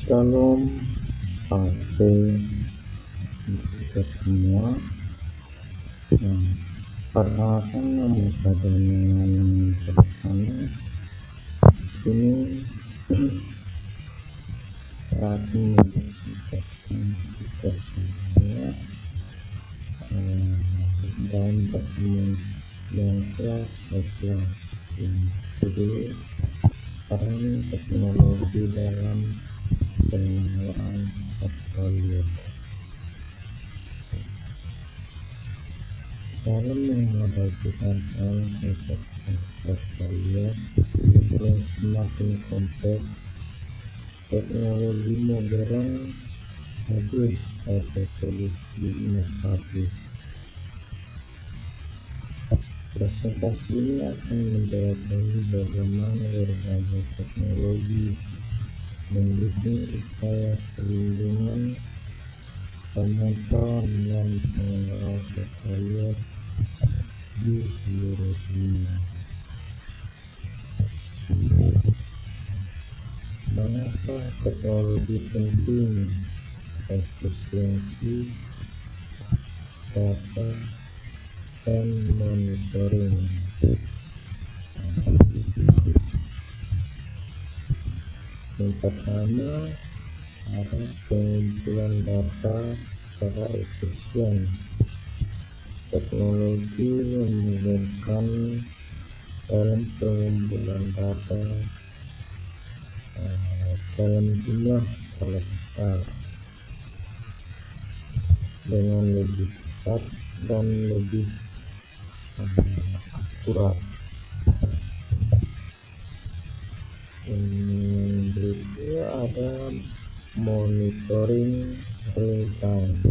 Shalom, Ate, kita semua. Perkenalkan nama saya dengan bersama ini saat menyaksikan kita semua dan bertemu yang kelas yang kedua peran teknologi dalam pengelolaan portfolio. Dalam menghadapi tantangan investasi portfolio yang semakin kompleks, teknologi modern hadir sebagai solusi inovatif. Presentasi ini akan menjelajahi bagaimana berbagai teknologi mendukung upaya perlindungan, pemantauan dan pengelolaan portfolio di seluruh dunia. Mengapa teknologi penting? Efisiensi, data, dan monitoring. Yang pertama, ada pengumpulan data secara efisien. Teknologi memungkinkan dalam pengumpulan data dalam jumlah skala besar dengan lebih cepat dan lebih akurat. Yang berikutnya ada monitoring real time.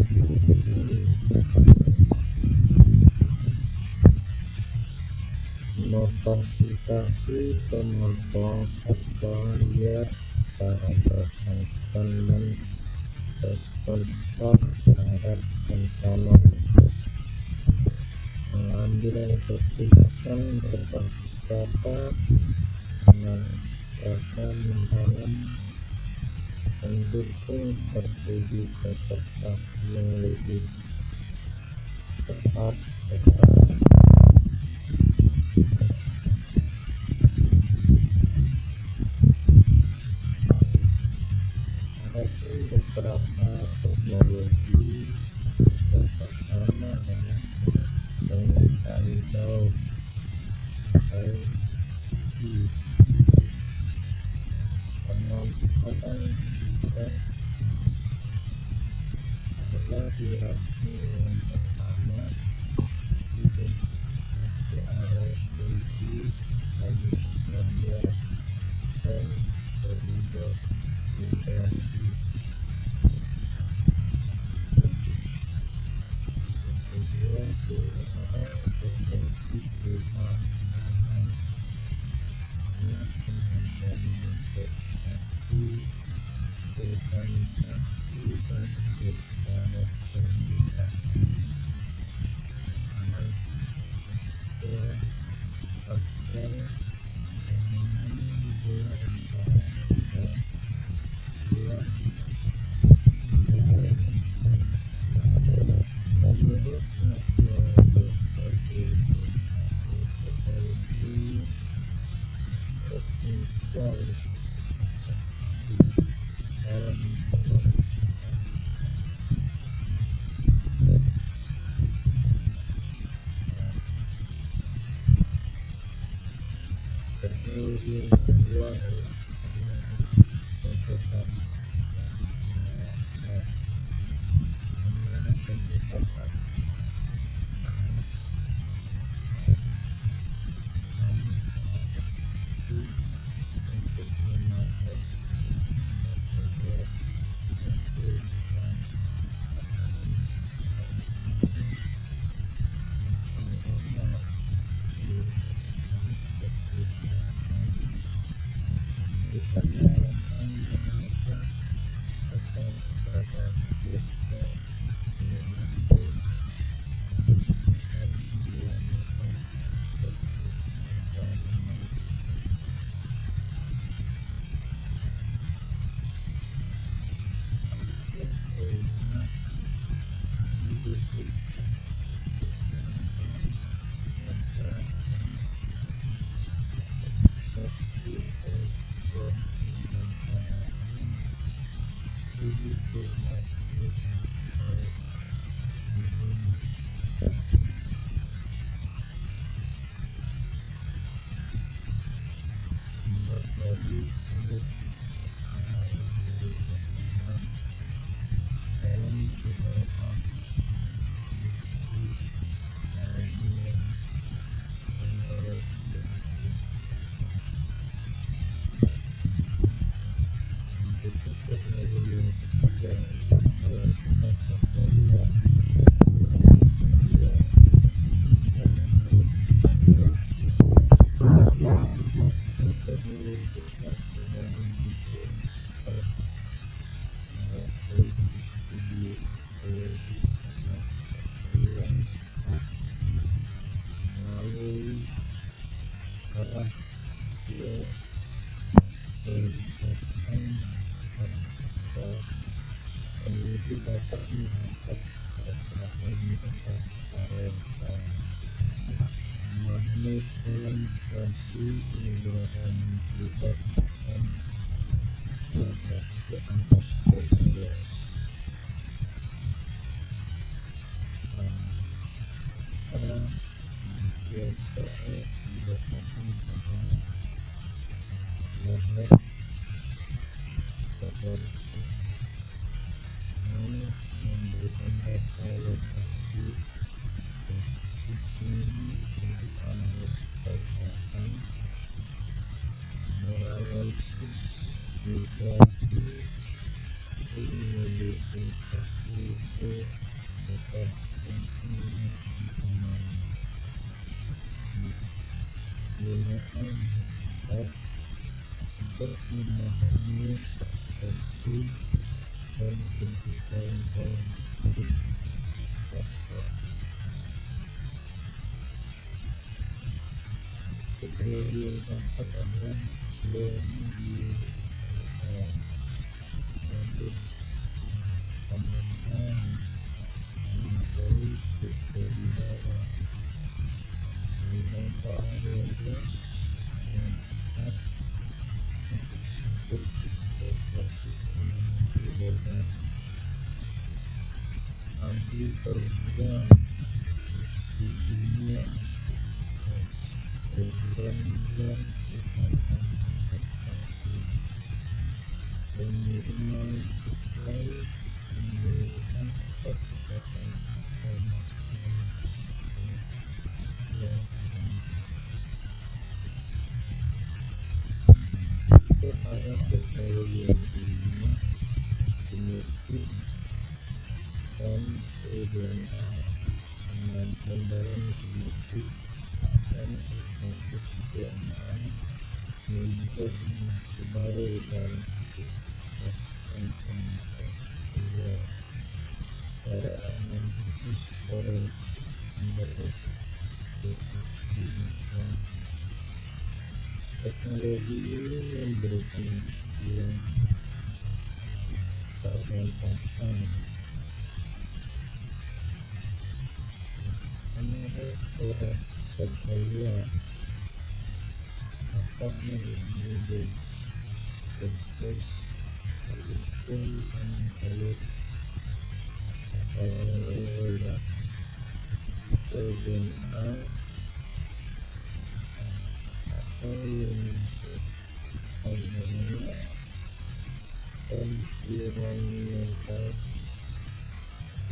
Memfasilitasi pemantauan portfolio secara bersangkutan dan respon cepat terhadap ancaman, mengambil keputusan berbasis data dengan cara mendalam, mendukung strategi investasi yang lebih tepat. Ada beberapa teknologi yang pertama adalah pengenalan jauh pemanfaatan juga adalah dilakukan yang pertama identifikasi area solusi bagi portfolio dan koridor integrasi. Kedua, pengelolaan potensi perubahan dari investasi, organisasi, dan bersama pendidikan. Teknologi yang kedua adalah Teknologi ini memberikan yang terbatas hanya orang percaya apakah menjadi proses hukum dan elit oleh kebenaran atau yang sebenarnya environmental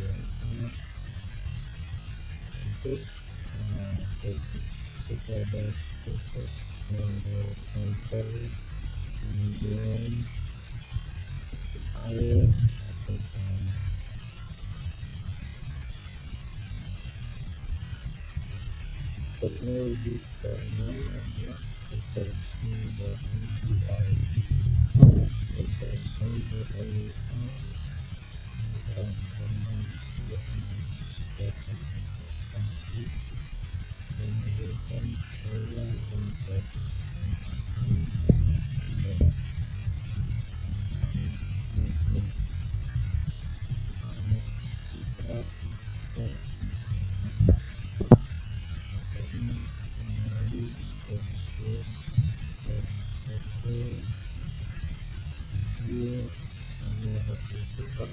yang sangat untuk kepada proses mengontrol kemudian air atau tanah. Teknologi karena seperti bahan air, seperti bahan dan memberikan pola untuk kecil hanya harus tetap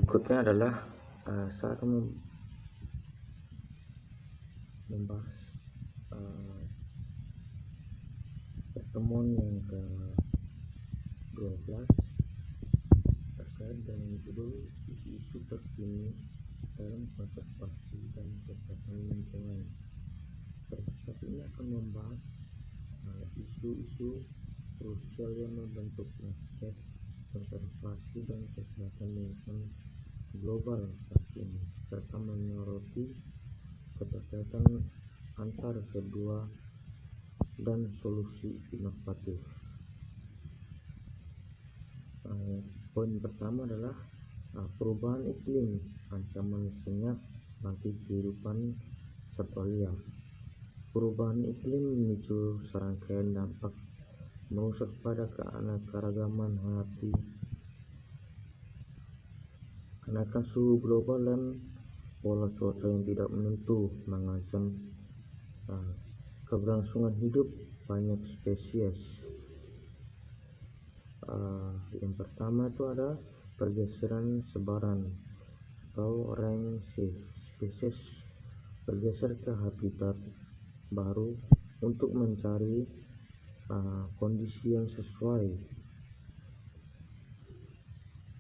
berikutnya adalah saya akan membahas pertemuan yang ke-12 terkait dengan judul isu-isu terkini dalam konservasi dan kesehatan lingkungan. Pertemuan ini akan membahas isu-isu krusial yang membentuk landscape konservasi dan kesehatan lingkungan global saat ini, serta menyoroti keterkaitan antar kedua dan solusi inovatif. Poin pertama adalah perubahan iklim, ancaman senyap bagi kehidupan satwa liar. Perubahan iklim memicu serangkaian dampak merusak pada keanekaragaman hayati. Kenaikan suhu global dan pola cuaca yang tidak menentu mengancam keberlangsungan hidup banyak spesies. Yang pertama itu ada pergeseran sebaran atau range shift. Spesies bergeser ke habitat baru untuk mencari kondisi yang sesuai,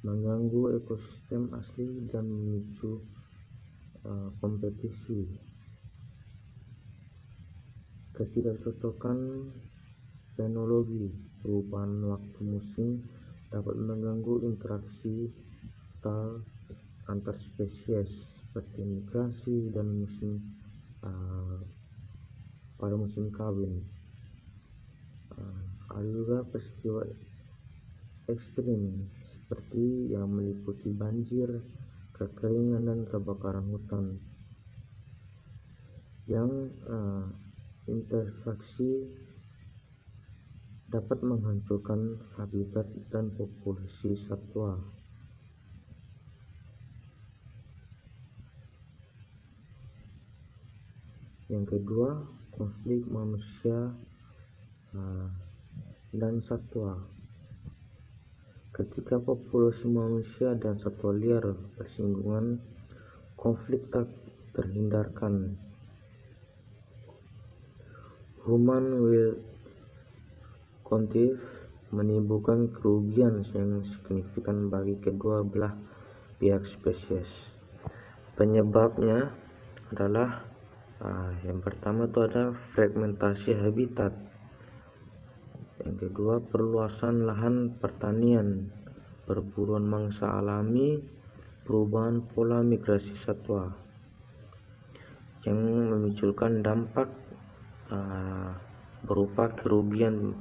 mengganggu ekosistem asli dan memicu kompetisi. Ketidakcocokan fenologi, perubahan waktu musim dapat mengganggu interaksi antar spesies seperti migrasi dan pada musim kawin. Ada juga peristiwa ekstrim seperti yang meliputi banjir, kekeringan dan kebakaran hutan yang interaksi dapat menghancurkan habitat dan populasi satwa. Yang kedua, konflik manusia dan satwa. Ketika populasi manusia dan satwa liar bersinggungan, konflik tak terhindarkan. Human will conflict menimbulkan kerugian yang signifikan bagi kedua belah pihak spesies. Penyebabnya adalah yang pertama itu ada fragmentasi habitat. Yang kedua, perluasan lahan pertanian, perburuan mangsa alami, perubahan pola migrasi satwa yang memunculkan dampak berupa kerugian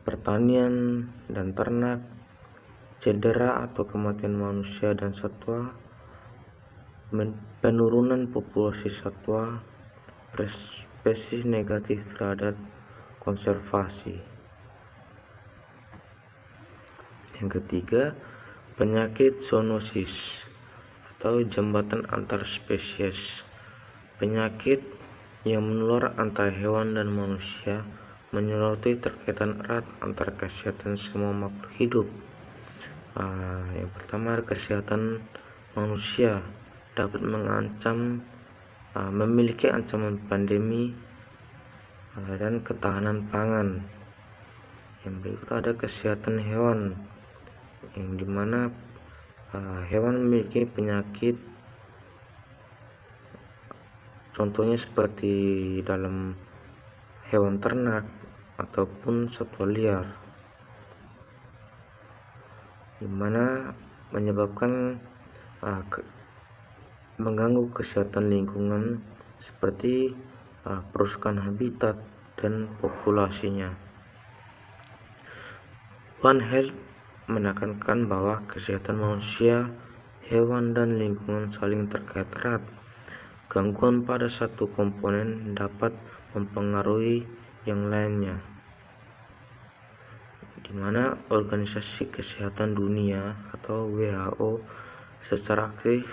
pertanian dan ternak, cedera atau kematian manusia dan satwa, penurunan populasi satwa, spesies negatif terhadap konservasi. Yang ketiga, penyakit zoonosis atau jembatan antar spesies, penyakit yang menular antara hewan dan manusia, menyoroti terkaitan erat antara kesehatan semua makhluk hidup. Yang pertama, kesehatan manusia dapat memiliki ancaman pandemi dan ketahanan pangan. Yang berikut ada kesehatan hewan, yang dimana hewan memiliki penyakit, contohnya seperti dalam hewan ternak ataupun satwa liar, dimana menyebabkan mengganggu kesehatan lingkungan seperti perusakan habitat dan populasinya. One Health menekankan bahwa kesehatan manusia, hewan, dan lingkungan saling terkait erat. Gangguan pada satu komponen dapat mempengaruhi yang lainnya, di mana Organisasi Kesehatan Dunia atau WHO secara aktif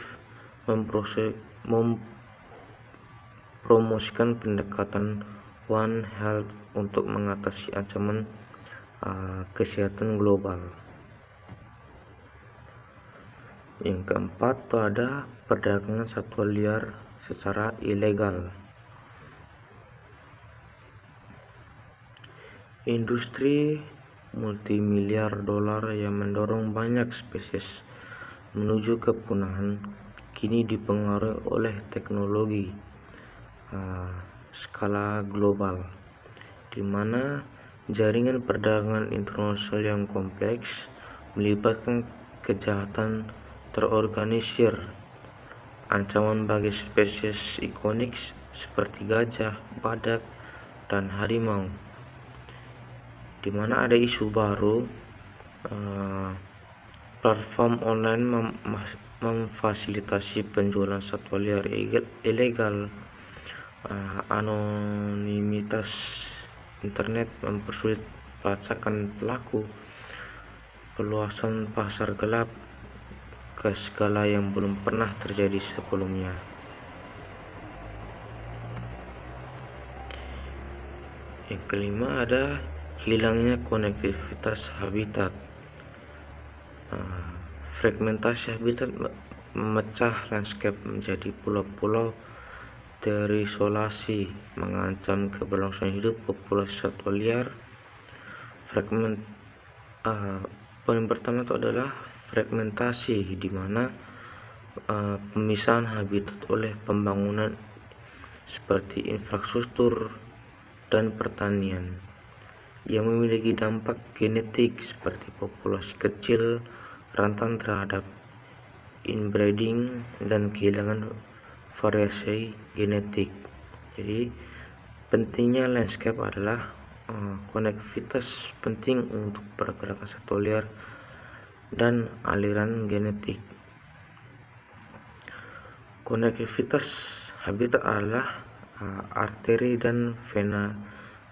mempromosikan pendekatan One Health untuk mengatasi ancaman kesehatan global. Yang keempat itu ada perdagangan satwa liar secara ilegal. Industri multimiliar dolar yang mendorong banyak spesies menuju kepunahan kini dipengaruhi oleh teknologi skala global, di mana jaringan perdagangan internasional yang kompleks melibatkan kejahatan terorganisir, ancaman bagi spesies ikonik seperti gajah, badak, dan harimau, di mana ada isu baru platform online memfasilitasi penjualan satwa liar ilegal. Anonimitas internet mempersulit pelacakan pelaku, peluasan pasar gelap ke skala yang belum pernah terjadi sebelumnya. Yang kelima ada hilangnya konektivitas habitat. Fragmentasi habitat memecah landscape menjadi pulau-pulau terisolasi, mengancam keberlangsungan hidup populasi satwa liar. Poin pertama itu adalah fragmentasi, di mana pemisahan habitat oleh pembangunan seperti infrastruktur dan pertanian yang memiliki dampak genetik seperti populasi kecil, rentan terhadap inbreeding, dan kehilangan variasi genetik. Jadi pentingnya landscape adalah konektivitas penting untuk pergerakan satwa liar dan aliran genetik. Konektivitas habitat adalah arteri dan vena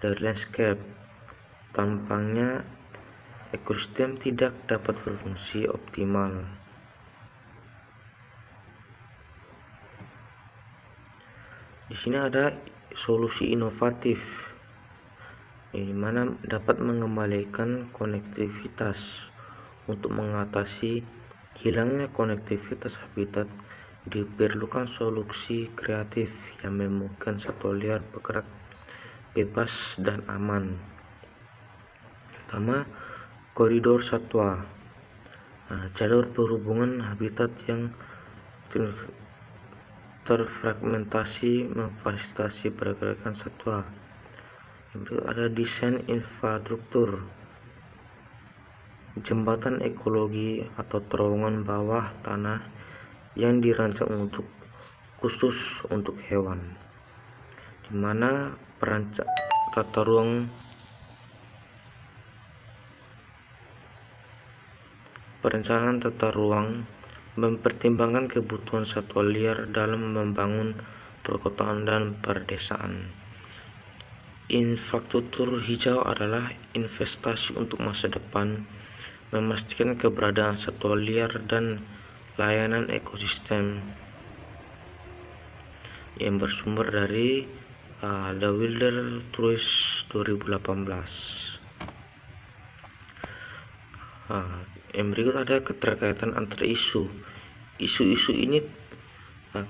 dari landscape. Tampaknya ekosistem tidak dapat berfungsi optimal. Di sini ada solusi inovatif di mana dapat mengembalikan konektivitas. Untuk mengatasi hilangnya konektivitas habitat, diperlukan solusi kreatif yang memungkinkan satwa liar bergerak bebas dan aman. Pertama, koridor satwa. Jalur perhubungan habitat yang terfragmentasi memfasilitasi pergerakan satwa. Ada desain infrastruktur, jembatan ekologi atau terowongan bawah tanah yang dirancang khusus untuk hewan, di mana perencanaan tata ruang mempertimbangkan kebutuhan satwa liar dalam membangun perkotaan dan perdesaan. Infrastruktur hijau adalah investasi untuk masa depan, memastikan keberadaan satwa liar dan layanan ekosistem yang bersumber dari The Wilder Truist 2018. Yang berikut ada keterkaitan antara isu. Isu-isu ini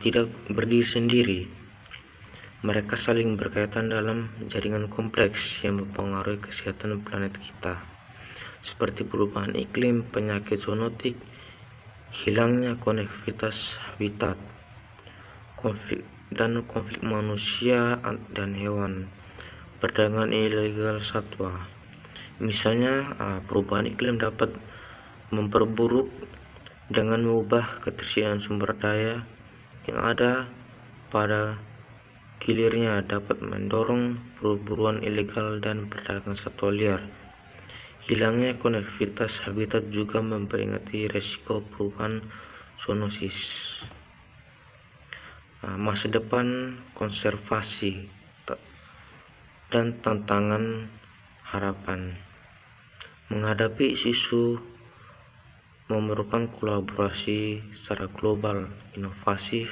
tidak berdiri sendiri. Mereka saling berkaitan dalam jaringan kompleks yang mempengaruhi kesehatan planet kita, seperti perubahan iklim, penyakit zoonotik, hilangnya konektivitas habitat, konflik manusia dan hewan, perdagangan ilegal satwa. Misalnya, perubahan iklim dapat memperburuk dengan mengubah ketersediaan sumber daya yang ada, pada gilirnya dapat mendorong perburuan ilegal dan perdagangan satwa liar. Hilangnya konektivitas habitat juga memperingati resiko perubahan zoonosis. Masa depan konservasi dan tantangan harapan. Menghadapi isu memerlukan kolaborasi secara global, inovasi,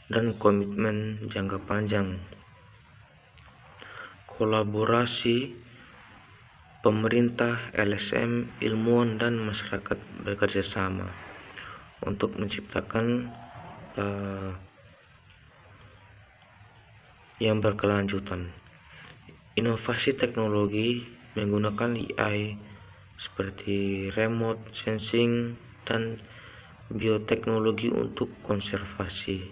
dan komitmen jangka panjang. Kolaborasi pemerintah, LSM, ilmuwan, dan masyarakat bekerja sama untuk menciptakan yang berkelanjutan. Inovasi teknologi menggunakan AI seperti remote sensing dan bioteknologi untuk konservasi.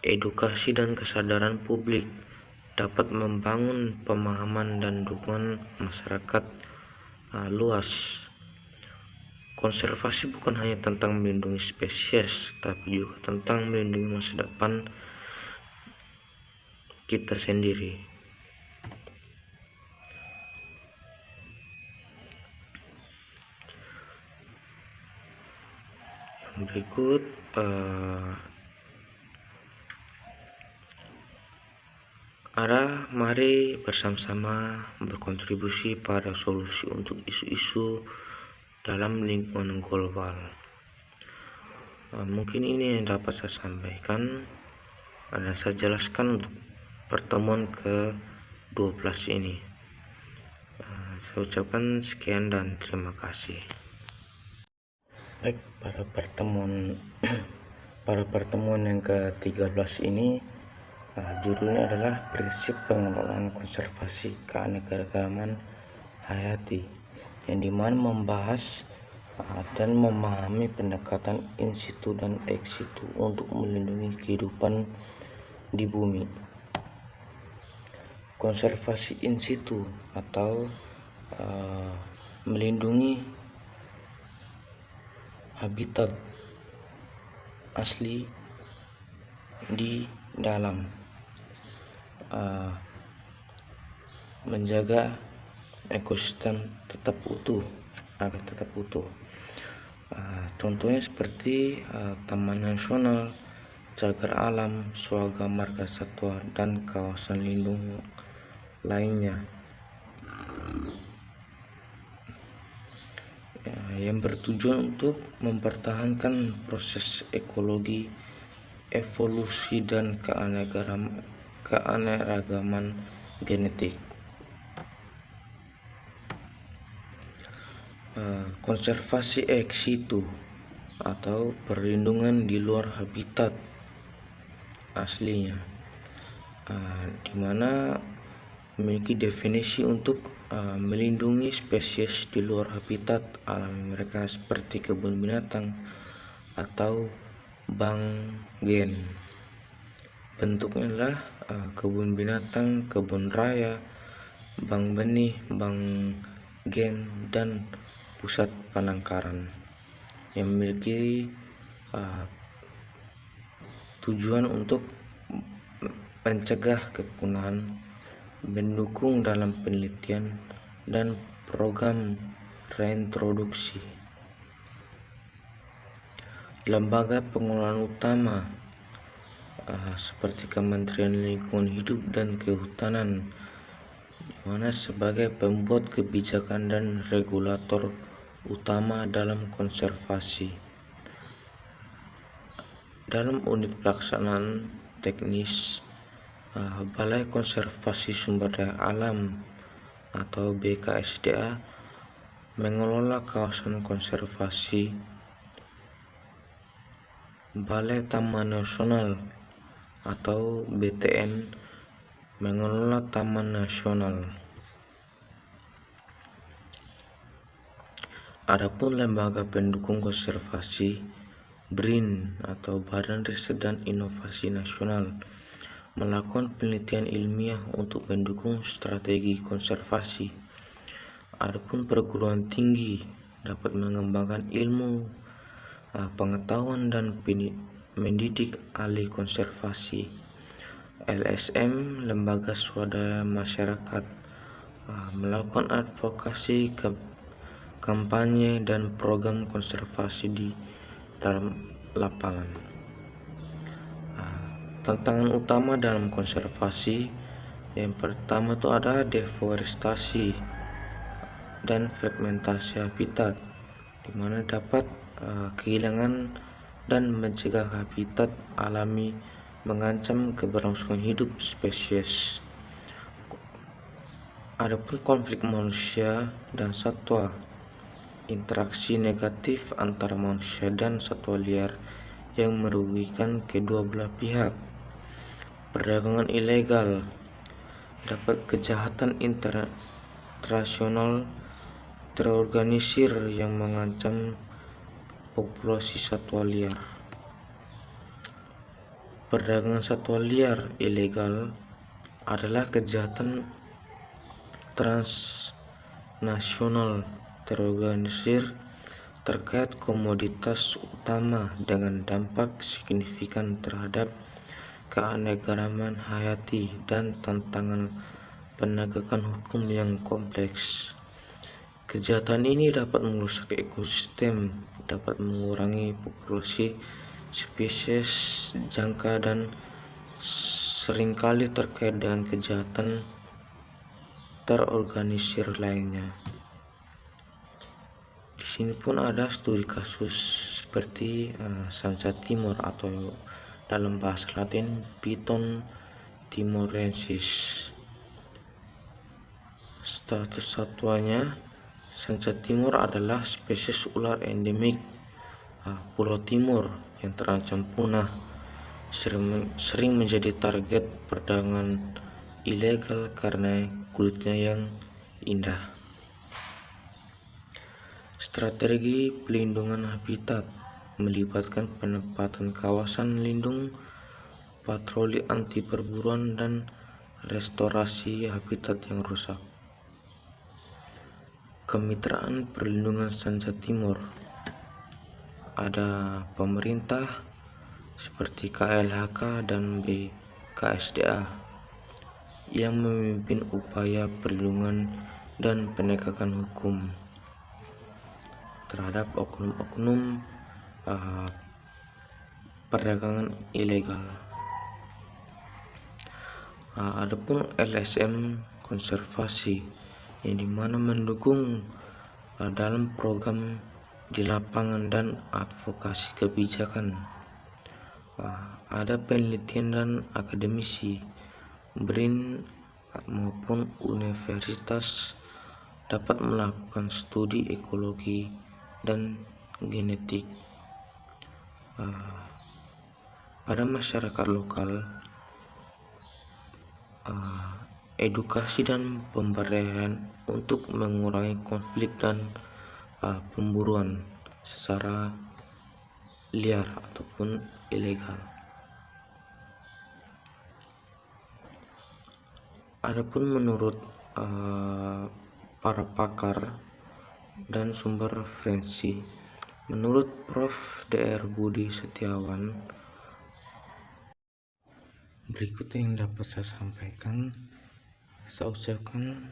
Edukasi dan kesadaran publik dapat membangun pemahaman dan dukungan masyarakat luas. Konservasi bukan hanya tentang melindungi spesies, tapi juga tentang melindungi masa depan kita sendiri. Berikut mari bersama-sama berkontribusi pada solusi untuk isu-isu dalam lingkungan global. Mungkin ini yang dapat saya sampaikan dan saya jelaskan untuk pertemuan ke-12 ini. Saya ucapkan sekian dan terima kasih. Baik, pada pertemuan yang ke-13 ini, judulnya adalah prinsip pengelolaan konservasi keanekaragaman hayati, yang dimana membahas dan memahami pendekatan in situ dan ex situ untuk melindungi kehidupan di bumi. Konservasi in situ atau melindungi habitat asli di dalam, menjaga ekosistem tetap utuh. Contohnya seperti Taman Nasional, Cagar Alam, Swaga Marga Satwa, dan kawasan lindung lainnya yang bertujuan untuk mempertahankan proses ekologi evolusi dan keanekaragaman genetik. Konservasi ex situ atau perlindungan di luar habitat aslinya, di mana memiliki definisi untuk melindungi spesies di luar habitat alami mereka seperti kebun binatang atau bank gen. Bentuknya adalah kebun binatang, kebun raya, bank benih, bank gen, dan pusat penangkaran yang memiliki tujuan untuk mencegah kepunahan, mendukung dalam penelitian dan program reintroduksi. Lembaga pengelolaan utama seperti Kementerian Lingkungan Hidup dan Kehutanan, di mana sebagai pembuat kebijakan dan regulator utama dalam konservasi. Dalam unit pelaksanaan teknis, Balai Konservasi Sumber Daya Alam atau BKSDA mengelola kawasan konservasi. Balai Taman Nasional atau BTN mengelola taman nasional. Adapun lembaga pendukung konservasi, BRIN atau Badan Riset dan Inovasi Nasional, melakukan penelitian ilmiah untuk mendukung strategi konservasi. Adapun perguruan tinggi dapat mengembangkan ilmu, pengetahuan dan mendidik ahli konservasi. LSM, lembaga swadaya masyarakat, melakukan advokasi kampanye dan program konservasi di dalam lapangan. Tantangan utama dalam konservasi yang pertama itu ada deforestasi dan fragmentasi habitat, di mana dapat kehilangan dan mencegah habitat alami, mengancam keberlangsungan hidup spesies. Adapun konflik manusia dan satwa, interaksi negatif antara manusia dan satwa liar yang merugikan kedua belah pihak. Perdagangan ilegal, dapat kejahatan internasional terorganisir yang mengancam populasi satwa liar. Perdagangan satwa liar ilegal adalah kejahatan transnasional terorganisir terkait komoditas utama dengan dampak signifikan terhadap keanekaragaman hayati dan tantangan penegakan hukum yang kompleks. Kejahatan ini dapat merusak ekosistem, dapat mengurangi populasi spesies jangka, dan seringkali terkait dengan kejahatan terorganisir lainnya. Di sini pun ada studi kasus seperti Sanca Timor atau dalam bahasa Latin Piton timorensis. Status satwanya, Sanca Timor adalah spesies ular endemik Pulau Timor yang terancam punah, sering menjadi target perdagangan ilegal karena kulitnya yang indah. Strategi pelindungan habitat melibatkan penempatan kawasan lindung, patroli anti perburuan, dan restorasi habitat yang rusak. Kemitraan perlindungan Sanca Timor, ada pemerintah seperti KLHK dan BKSDA yang memimpin upaya perlindungan dan penegakan hukum terhadap oknum-oknum perdagangan ilegal. Adapun LSM konservasi, yang dimana mendukung dalam program di lapangan dan advokasi kebijakan. Ada penelitian dan akademisi BRIN maupun universitas dapat melakukan studi ekologi dan genetik pada masyarakat lokal. Edukasi dan pemberdayaan untuk mengurangi konflik dan pemburuan secara liar ataupun ilegal. Adapun menurut para pakar dan sumber referensi, menurut Prof. Dr. Budi Setiawan, berikut yang dapat saya sampaikan. Saya ucapkan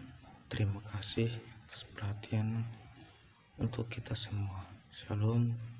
terima kasih atas perhatian untuk kita semua. Shalom.